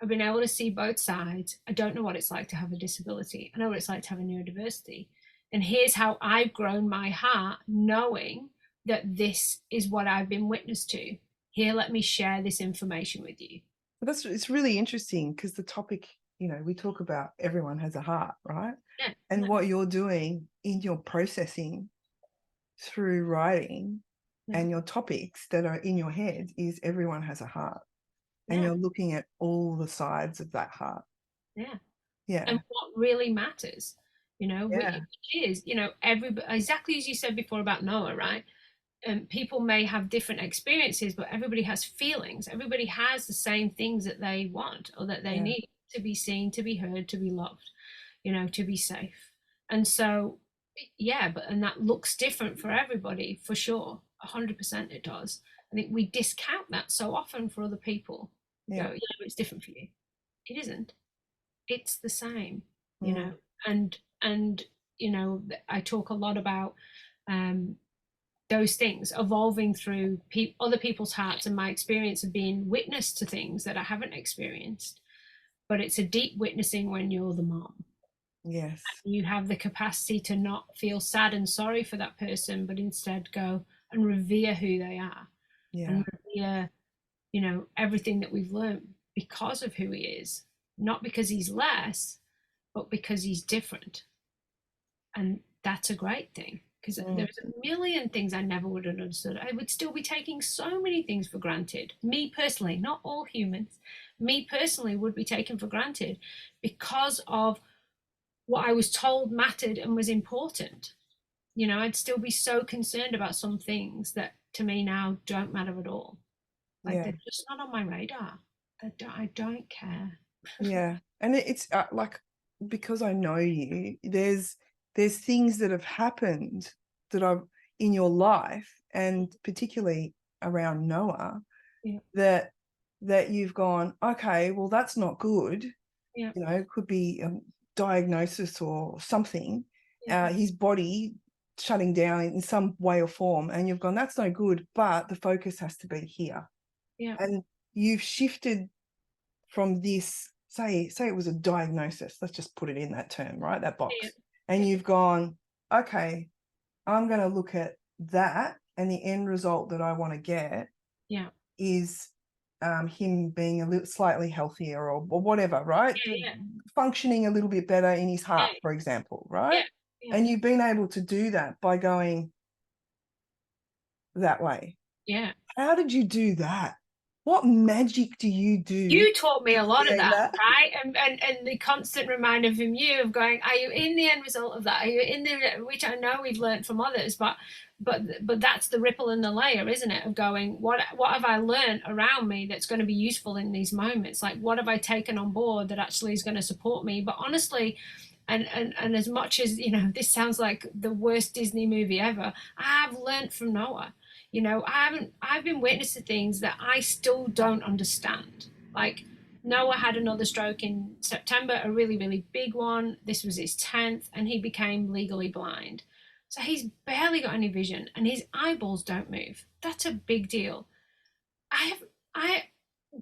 I've been able to see both sides. I don't know what it's like to have a disability. I know what it's like to have a neurodiversity. And here's how I've grown my heart, knowing that this is what I've been witness to. Here, let me share this information with you. But it's really interesting, because the topic, you know, we talk about everyone has a heart, right? Yeah. And what you're doing in your processing through writing and your topics that are in your head is everyone has a heart. And you're looking at all the sides of that heart. Yeah. Yeah. And what really matters, you know, which is, you know, everybody, exactly as you said before about Noah, right? And people may have different experiences, but everybody has feelings. Everybody has the same things that they want, or that they need: to be seen, to be heard, to be loved, you know, to be safe. And so, and that looks different for everybody, for sure. 100% it does. I think we discount that so often for other people. Go, yeah, but it's different for you. It isn't. It's the same, you know. And you know, I talk a lot about those things evolving through other people's hearts, and my experience of being witness to things that I haven't experienced. But it's a deep witnessing when you're the mom. Yes. You have the capacity to not feel sad and sorry for that person, but instead go and revere who they are. And revere, you know, everything that we've learned because of who he is, not because he's less, but because he's different. And that's a great thing, because there's a million things I never would have understood. I would still be taking so many things for granted. Me personally, not all humans, me personally would be taken for granted because of what I was told mattered and was important. You know, I'd still be so concerned about some things that to me now don't matter at all. Like they're just not on my radar. I don't care. Yeah. And it's like, because I know you, there's things that have happened that I've in your life, and particularly around Noah, that you've gone, okay, well, that's not good. You know, it could be a diagnosis or something, his body shutting down in some way or form, and you've gone, that's no good, but the focus has to be here. And you've shifted from this, say it was a diagnosis, let's just put it in that term, right, that box, and you've gone, okay, I'm going to look at that and the end result that I want to get Yeah. is him being a little slightly healthier or whatever, right? Yeah. Functioning a little bit better in his Yeah. heart, for example, right? Yeah. Yeah. And you've been able to do that by going that way. Yeah. How did you do that? What magic do you do You taught me to a lot of create that, that? right? And the constant reminder from you of going, are you in the end result of that? Are you in the, which I know we've learned from others, but that's the ripple in the layer, isn't it? Of going, what have I learned around me that's going to be useful in these moments? Like, what have I taken on board that actually is going to support me? But honestly, and as much as, you know, this sounds like the worst Disney movie ever, I have learned from Noah. You know, I've been witness to things that I still don't understand. Like, Noah had another stroke in September, a really, really big one. This was his 10th, and he became legally blind. So he's barely got any vision, and his eyeballs don't move. That's a big deal. I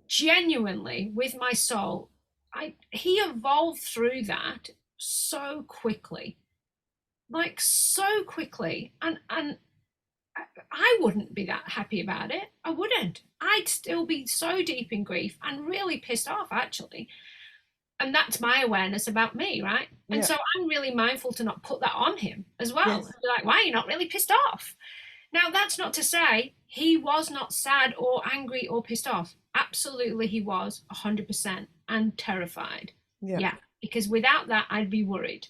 genuinely, with my soul, he evolved through that so quickly, like so quickly, and I wouldn't be that happy about it. I wouldn't. I'd still be so deep in grief and really pissed off, actually. And that's my awareness about me, right? And Yeah. so I'm really mindful to not put that on him as well. Yes. Be like, why are you not really pissed off? Now, that's not to say he was not sad or angry or pissed off. Absolutely, he was 100% and terrified. Yeah. Yeah, because without that, I'd be worried.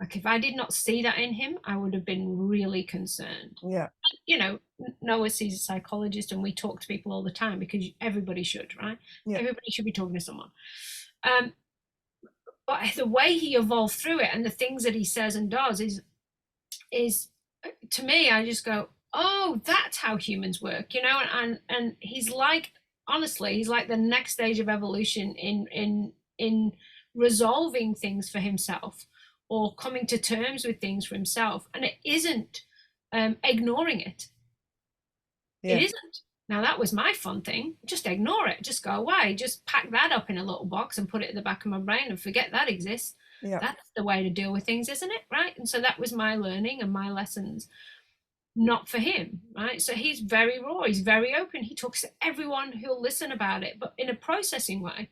Like, if I did not see that in him, I would have been really concerned. Yeah. You know, Noah sees a psychologist, and we talk to people all the time because everybody should, right? Yeah. Everybody should be talking to someone. But the way he evolved through it and the things that he says and does is to me, I just go, oh, that's how humans work, you know. And he's like, honestly, he's like the next stage of evolution in resolving things for himself or coming to terms with things for himself, and it isn't ignoring it. Yeah. It isn't. Now, that was my fun thing. Just ignore it. Just go away. Just pack that up in a little box and put it at the back of my brain and forget that exists. Yeah. That's the way to deal with things, isn't it? Right. And so that was my learning and my lessons, not for him. Right. So he's very raw. He's very open. He talks to everyone who'll listen about it, but in a processing way.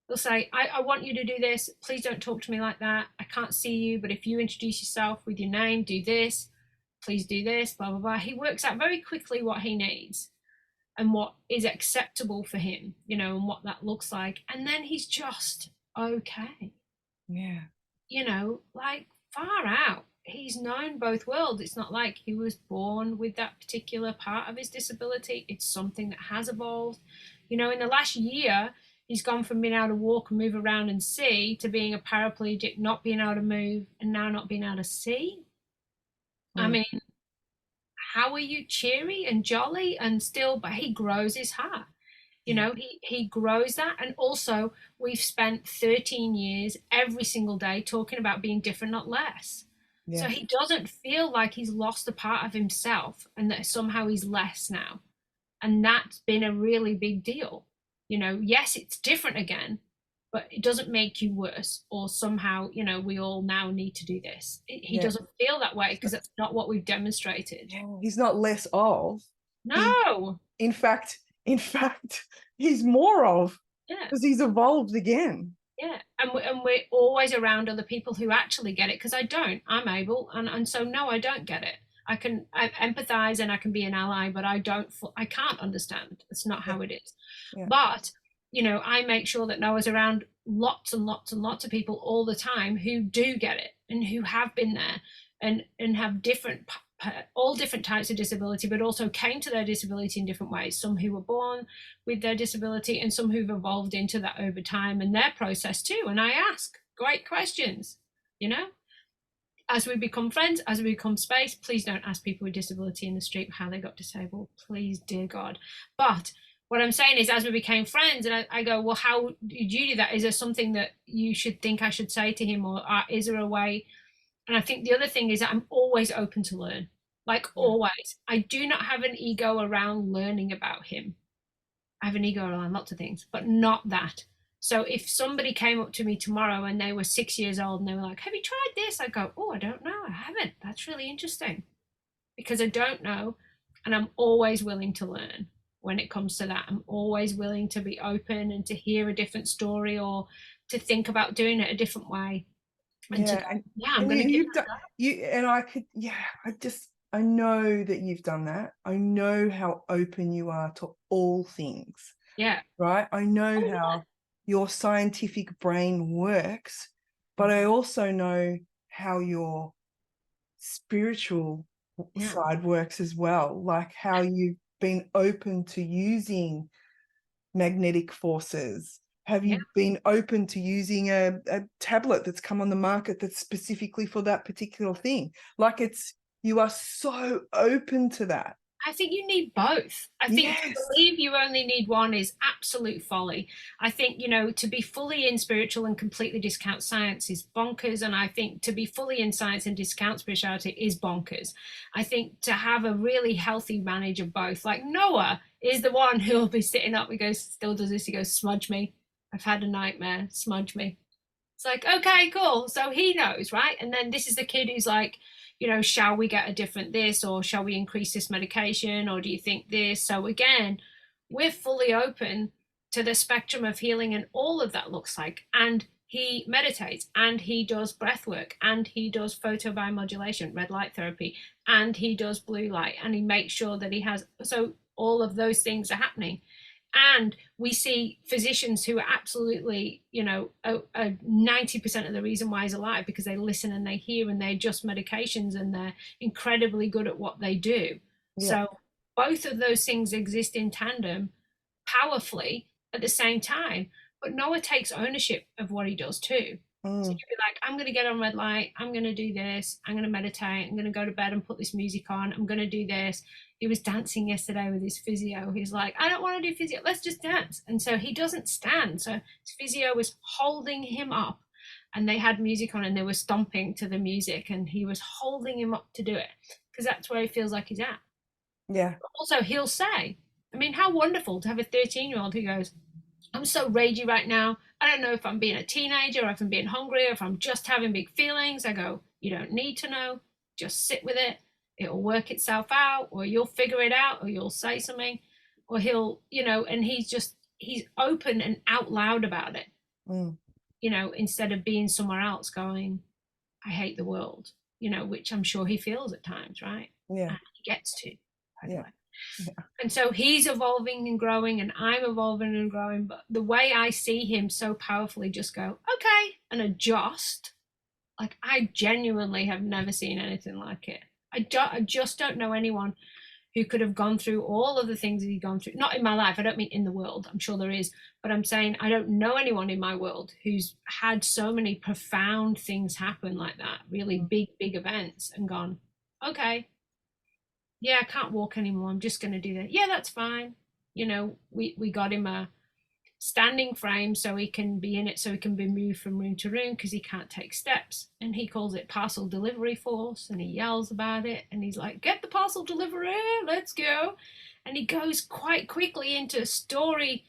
He'll say, I want you to do this. Please don't talk to me like that. I can't see you. But if you introduce yourself with your name, do this. Please do this, blah, blah, blah. He works out very quickly what he needs and what is acceptable for him, you know, and what that looks like. And then he's just okay. Yeah. You know, like, far out. He's known both worlds. It's not like he was born with that particular part of his disability. It's something that has evolved. You know, in the last year, he's gone from being able to walk and move around and see to being a paraplegic, not being able to move, and now not being able to see. I mean, how are you cheery and jolly and still, but he grows his heart. You know, he grows that. And also, we've spent 13 years every single day talking about being different, not less. Yeah. So he doesn't feel like he's lost a part of himself and that somehow he's less now. And that's been a really big deal. You know, yes, it's different again, but it doesn't make you worse or somehow, you know, we all now need to do this. He doesn't feel that way because that's not what we've demonstrated. He's not less of. No. In fact, he's more of, because Yeah. he's evolved again. Yeah, and we're always around other people who actually get it, because I don't. I'm able, and so no, I don't get it. I empathize and I can be an ally, but I can't understand. It's not how it is. Yeah. But you know, I make sure that Noah's around lots and lots and lots of people all the time who do get it and who have been there and have all different types of disability, but also came to their disability in different ways. Some who were born with their disability and some who've evolved into that over time and their process too. And I ask great questions, you know. As we become friends, as we become space, please don't ask people with disability in the street how they got disabled. Please, dear God. But what I'm saying is, as we became friends, and I go, well, how did you do that? Is there something that you should think I should say to him, or is there a way? And I think the other thing is that I'm always open to learn, like always. I do not have an ego around learning about him. I have an ego around lots of things, but not that. So if somebody came up to me tomorrow and they were 6 years old and they were like, have you tried this? I go, oh, I don't know. I haven't. That's really interesting, because I don't know. And I'm always willing to learn when it comes to that. I'm always willing to be open and to hear a different story or to think about doing it a different way and to Yeah, go, yeah, I'm and going to give you've that done you and I could, yeah, I know that you've done that. I know how open you are to all things, yeah. right? I know Oh, how your scientific brain works, but I yeah. also know how your spiritual Yeah. side works as well, like how you've been open to using magnetic forces. Have Yeah. you been open to using a tablet that's come on the market that's specifically for that particular thing? Like you are so open to that. I think you need both. I think to Yes. believe you only need one is absolute folly. I think, to be fully in spiritual and completely discount science is bonkers. And I think to be fully in science and discount spirituality is bonkers. I think to have a really healthy manage of both, like Noah is the one who will be sitting up, he goes, still does this, he goes, smudge me. I've had a nightmare, smudge me. It's like, okay, cool. So he knows, right? And then this is the kid who's like, shall we get a different this, or shall we increase this medication, or do you think this? So again, we're fully open to the spectrum of healing and all of that looks like. And he meditates and he does breath work and he does photobiomodulation, red light therapy, and he does blue light and he makes sure that he has, so all of those things are happening. And we see physicians who are absolutely, 90% of the reason why he's alive because they listen and they hear and they adjust medications and they're incredibly good at what they do. Yeah. So both of those things exist in tandem powerfully at the same time. But Noah takes ownership of what he does too. So Mm. you'd be like, I'm going to get on red light. I'm going to do this. I'm going to meditate. I'm going to go to bed and put this music on. I'm going to do this. He was dancing yesterday with his physio. He's like, I don't want to do physio. Let's just dance. And so he doesn't stand. So his physio was holding him up and they had music on and they were stomping to the music and he was holding him up to do it because that's where he feels like he's at. Yeah. But also, he'll say, I mean, how wonderful to have a 13-year-old who goes, I'm so ragey right now. I don't know if I'm being a teenager or if I'm being hungry or if I'm just having big feelings. I go, you don't need to know. Just sit with it. It'll work itself out, or you'll figure it out, or you'll say something, or he'll, and he's open and out loud about it, Mm. instead of being somewhere else going, I hate the world, which I'm sure he feels at times, right? Yeah. And he gets to, by the Yeah. way. Yeah. And so he's evolving and growing, and I'm evolving and growing. But the way I see him so powerfully just go, okay, and adjust, like I genuinely have never seen anything like it. I just don't know anyone who could have gone through all of the things that he's gone through. Not in my life, I don't mean in the world, I'm sure there is, but I'm saying I don't know anyone in my world who's had so many profound things happen like that, really big, big events, and gone, okay, yeah, I can't walk anymore. I'm just going to do that. Yeah, that's fine. We got him a standing frame so he can be in it, so he can be moved from room to room because he can't take steps. And he calls it parcel delivery force and he yells about it and he's like, get the parcel delivery, let's go. And he goes quite quickly into a story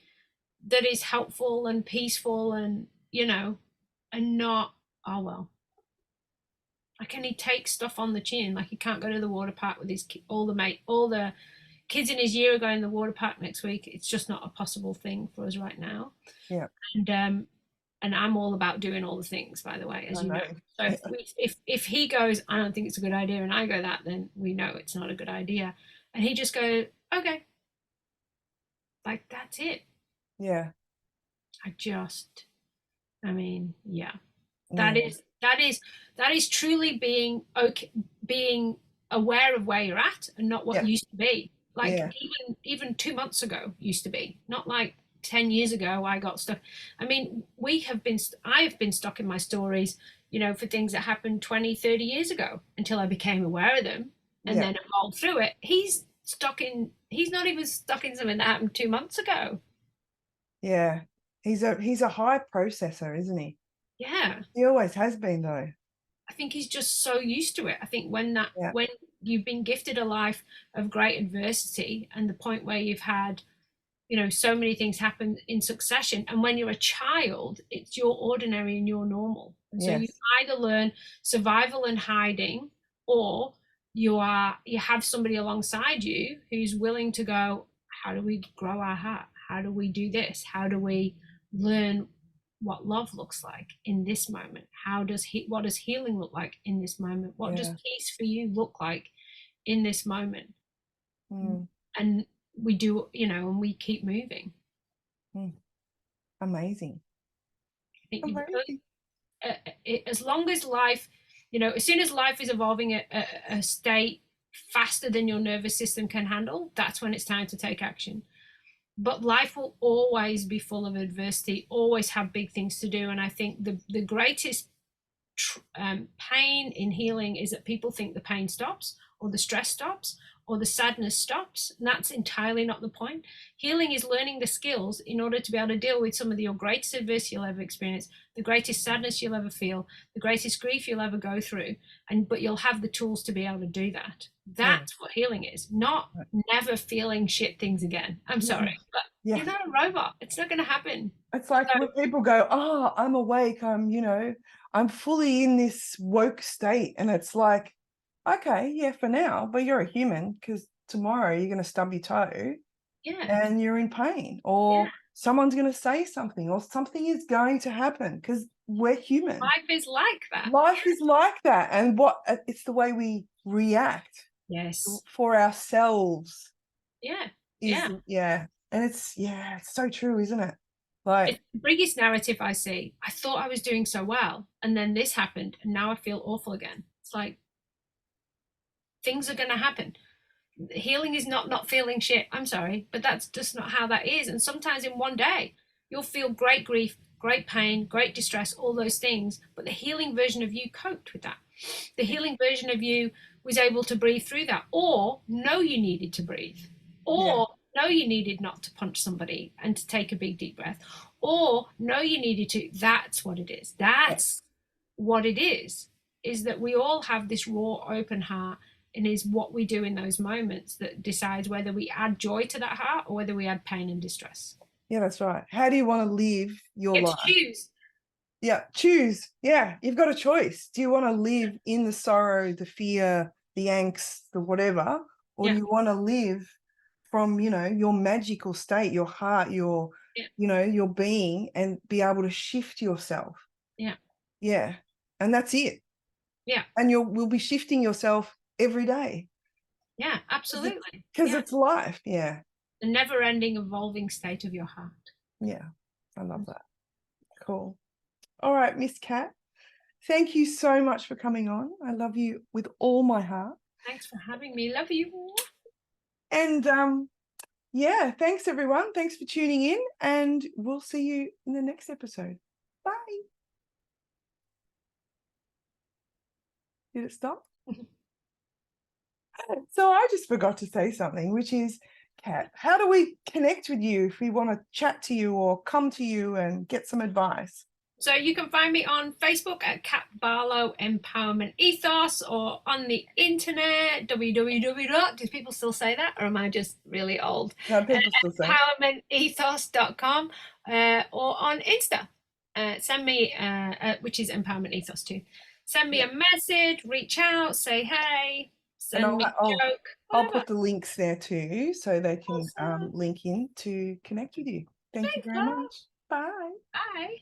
that is helpful and peaceful and, and not, oh, well, like, and he takes stuff on the chin. Like he can't go to the water park with his all the kids in his year are going to the water park next week. It's just not a possible thing for us right now. Yeah. And I'm all about doing all the things, by the way, as I you know. know. So if he goes, I don't think it's a good idea, and I go that, then we know it's not a good idea. And he just goes, okay, like that's it. Yeah. I mean, yeah. Yeah. That is truly being okay, being aware of where you're at and not what Yeah. used to be. Like Yeah. even 2 months ago used to be, not like 10 years ago I got stuck. I mean, I have been stuck in my stories, for things that happened 20, 30 years ago until I became aware of them and Yeah. then evolved through it. He's not even stuck in something that happened 2 months ago. Yeah. He's a high processor, isn't he? Yeah. He always has been, though. I think he's just so used to it. I think Yeah. when you've been gifted a life of great adversity and the point where you've had, so many things happen in succession, and when you're a child, it's your ordinary and your normal. And so you Yes. either learn survival and hiding, or you have somebody alongside you who's willing to go, how do we grow our heart? How do we do this? How do we learn what love looks like in this moment? What does healing look like in this moment? What does Yeah. peace for you look like in this moment? Mm, And we do, and we keep moving. mm. Amazing. I think Amazing. as long as life, as soon as life is evolving a state faster than your nervous system can handle, that's when it's time to take action. But life will always be full of adversity, always have big things to do. And I think the greatest pain in healing is that people think the pain stops, or the stress stops, or the sadness stops. And that's entirely not the point. Healing is learning the skills in order to be able to deal with some of your greatest adversity you'll ever experience, the greatest sadness you'll ever feel, the greatest grief you'll ever go through. But you'll have the tools to be able to do that. That's what healing is, not never feeling shit things again. I'm sorry, but Yeah. you're not a robot. It's not going to happen. It's like when people go, oh, I'm awake, I'm fully in this woke state. And it's like, okay, yeah, for now, but you're a human, because tomorrow you're going to stub your toe and you're in pain, or someone's going to say something, or something is going to happen, because we're human. Life is like that. Life is like that. And it's the way we react for ourselves. And it's so true, isn't it? Like, it's the biggest narrative I see. I thought I was doing so well, and then this happened, and now I feel awful again. It's like things are going to happen. Healing is not feeling shit. I'm sorry, but that's just not how that is. And sometimes in one day, you'll feel great grief, great pain, great distress, all those things. But the healing version of you coped with that. The healing version of you was able to breathe through that, or know you needed to breathe, or know you needed not to punch somebody and to take a big deep breath, or know you needed to. That's what it is. That's what it is that we all have this raw, open heart, and is what we do in those moments that decides whether we add joy to that heart or whether we add pain and distress. Yeah, that's right. How do you want to live your life? Choose. Yeah, choose. Yeah, you've got a choice. Do you want to live in the sorrow, the fear, the angst, the whatever, or do you want to live from, your magical state, your heart, your your being, and be able to shift yourself? Yeah. And that's it. And we'll be shifting yourself every day. Yeah, absolutely. Because it's life. Yeah. The never-ending evolving state of your heart. Yeah, I love that. Cool. All right, Miss Kat, thank you so much for coming on. I love you with all my heart. Thanks for having me. Love you. And thanks everyone. Thanks for tuning in, and we'll see you in the next episode. Bye. Did it stop? So I just forgot to say something, which is, Kat, how do we connect with you if we want to chat to you or come to you and get some advice? So you can find me on Facebook at Kat Barlow Empowerment Ethos, or on the internet, www. Do people still say that, or am I just really old? No, people still say empowermentethos.com, or on Insta. Send me, which is Empowerment Ethos too. Send me a message, reach out, say hey, send me a joke. I'll put the links there too, so they can link in to connect with you. Thank you very much. Bye. Bye.